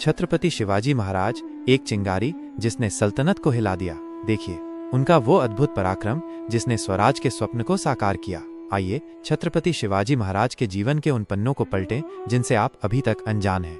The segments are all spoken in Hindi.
छत्रपति शिवाजी महाराज, एक चिंगारी जिसने सल्तनत को हिला दिया। देखिए उनका वो अद्भुत पराक्रम जिसने स्वराज के स्वप्न को साकार किया। आइए छत्रपति शिवाजी महाराज के जीवन के उन पन्नों को पलटें जिनसे आप अभी तक अनजान हैं।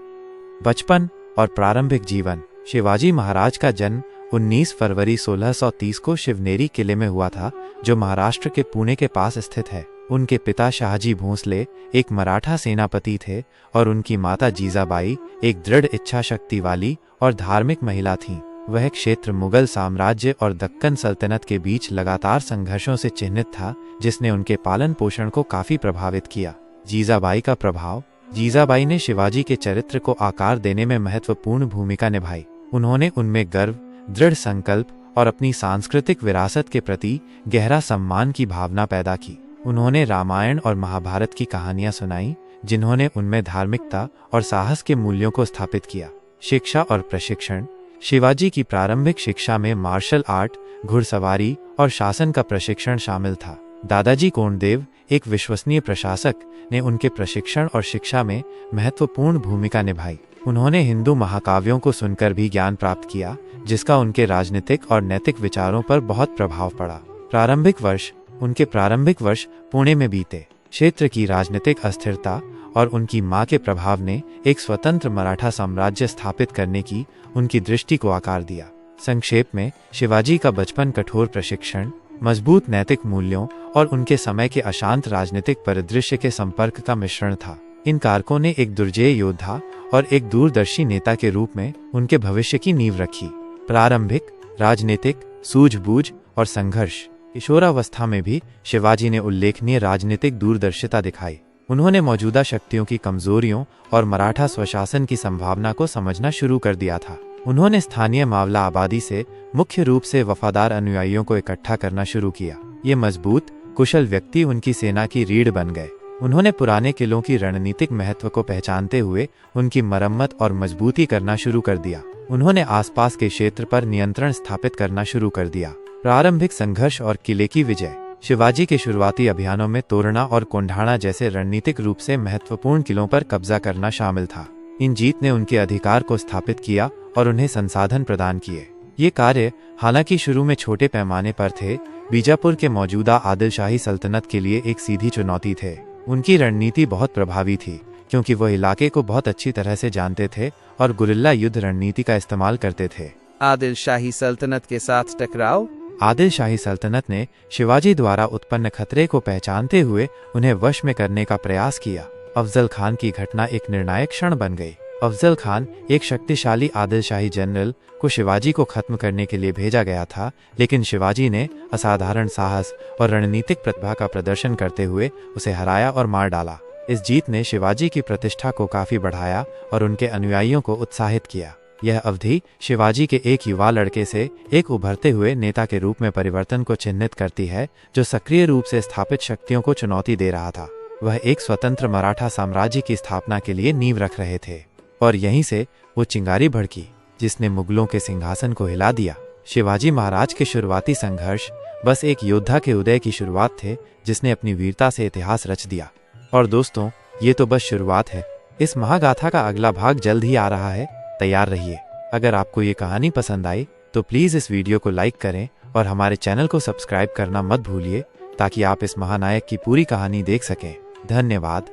बचपन और प्रारंभिक जीवन। शिवाजी महाराज का जन्म 19 फरवरी 1630 को शिवनेरी किले में हुआ था, जो महाराष्ट्र के पुणे के पास स्थित है। उनके पिता शाहजी भोंसले एक मराठा सेनापति थे और उनकी माता जीजाबाई एक दृढ़ इच्छा शक्ति वाली और धार्मिक महिला थीं। वह क्षेत्र मुगल साम्राज्य और दक्कन सल्तनत के बीच लगातार संघर्षों से चिन्हित था, जिसने उनके पालन पोषण को काफी प्रभावित किया। जीजाबाई का प्रभाव। जीजाबाई ने शिवाजी के चरित्र को आकार देने में महत्वपूर्ण भूमिका निभाई। उन्होंने उनमें गर्व, दृढ़ संकल्प और अपनी सांस्कृतिक विरासत के प्रति गहरा सम्मान की भावना पैदा की। उन्होंने रामायण और महाभारत की कहानियां सुनाई, जिन्होंने उनमें धार्मिकता और साहस के मूल्यों को स्थापित किया। शिक्षा और प्रशिक्षण। शिवाजी की प्रारंभिक शिक्षा में मार्शल आर्ट, घुड़सवारी और शासन का प्रशिक्षण शामिल था। दादाजी कोंडदेव, एक विश्वसनीय प्रशासक, ने उनके प्रशिक्षण और शिक्षा में महत्वपूर्ण भूमिका निभाई। उन्होंने हिंदू महाकाव्यों को सुनकर भी ज्ञान प्राप्त किया, जिसका उनके राजनीतिक और नैतिक विचारों पर बहुत प्रभाव पड़ा। प्रारंभिक वर्ष। उनके प्रारंभिक वर्ष पुणे में बीते। क्षेत्र की राजनीतिक अस्थिरता और उनकी मां के प्रभाव ने एक स्वतंत्र मराठा साम्राज्य स्थापित करने की उनकी दृष्टि को आकार दिया। संक्षेप में, शिवाजी का बचपन कठोर प्रशिक्षण, मजबूत नैतिक मूल्यों और उनके समय के अशांत राजनीतिक परिदृश्य के संपर्क का मिश्रण था। इन कारकों ने एक दुर्जेय योद्धा और एक दूरदर्शी नेता के रूप में उनके भविष्य की नींव रखी। प्रारंभिक राजनीतिक सूझबूझ और संघर्ष। किशोरावस्था में भी शिवाजी ने उल्लेखनीय राजनीतिक दूरदर्शिता दिखाई। उन्होंने मौजूदा शक्तियों की कमजोरियों और मराठा स्वशासन की संभावना को समझना शुरू कर दिया था। उन्होंने स्थानीय मावला आबादी से मुख्य रूप से वफादार अनुयायियों को इकट्ठा करना शुरू किया। ये मजबूत, कुशल व्यक्ति उनकी सेना की रीढ़ बन गए। उन्होंने पुराने किलों की रणनीतिक महत्व को पहचानते हुए उनकी मरम्मत और मजबूती करना शुरू कर दिया। उन्होंने आसपास के क्षेत्र पर नियंत्रण स्थापित करना शुरू कर दिया। प्रारंभिक संघर्ष और किले की विजय। शिवाजी के शुरुआती अभियानों में तोरणा और कोंढाणा जैसे रणनीतिक रूप से महत्वपूर्ण किलों पर कब्जा करना शामिल था। इन जीत ने उनके अधिकार को स्थापित किया और उन्हें संसाधन प्रदान किए। ये कार्य हालांकि शुरू में छोटे पैमाने पर थे, बीजापुर के मौजूदा आदिलशाही सल्तनत के लिए एक सीधी चुनौती थे। उनकी रणनीति बहुत प्रभावी थी, क्योंकि वह इलाके को बहुत अच्छी तरह से जानते थे और गुरिल्ला युद्ध रणनीति का इस्तेमाल करते थे। आदिलशाही सल्तनत के साथ टकराव। आदिलशाही सल्तनत ने शिवाजी द्वारा उत्पन्न खतरे को पहचानते हुए उन्हें वश में करने का प्रयास किया। अफजल खान की घटना एक निर्णायक क्षण बन गई। अफजल खान, एक शक्तिशाली आदिलशाही जनरल, को शिवाजी को खत्म करने के लिए भेजा गया था, लेकिन शिवाजी ने असाधारण साहस और रणनीतिक प्रतिभा का प्रदर्शन करते हुए उसे हराया और मार डाला। इस जीत ने शिवाजी की प्रतिष्ठा को काफी बढ़ाया और उनके अनुयायियों को उत्साहित किया। यह अवधि शिवाजी के एक युवा लड़के से एक उभरते हुए नेता के रूप में परिवर्तन को चिन्हित करती है, जो सक्रिय रूप से स्थापित शक्तियों को चुनौती दे रहा था। वह एक स्वतंत्र मराठा साम्राज्य की स्थापना के लिए नींव रख रहे थे, और यहीं से वो चिंगारी भड़की जिसने मुगलों के सिंहासन को हिला दिया। शिवाजी महाराज के शुरुआती संघर्ष बस एक योद्धा के उदय की शुरुआत थे, जिसने अपनी वीरता से इतिहास रच दिया। और दोस्तों, ये तो बस शुरुआत है। इस महागाथा का अगला भाग जल्द ही आ रहा है, तैयार रहिए। अगर आपको ये कहानी पसंद आई तो प्लीज़ इस वीडियो को लाइक करें और हमारे चैनल को सब्सक्राइब करना मत भूलिए, ताकि आप इस महानायक की पूरी कहानी देख सकें। धन्यवाद।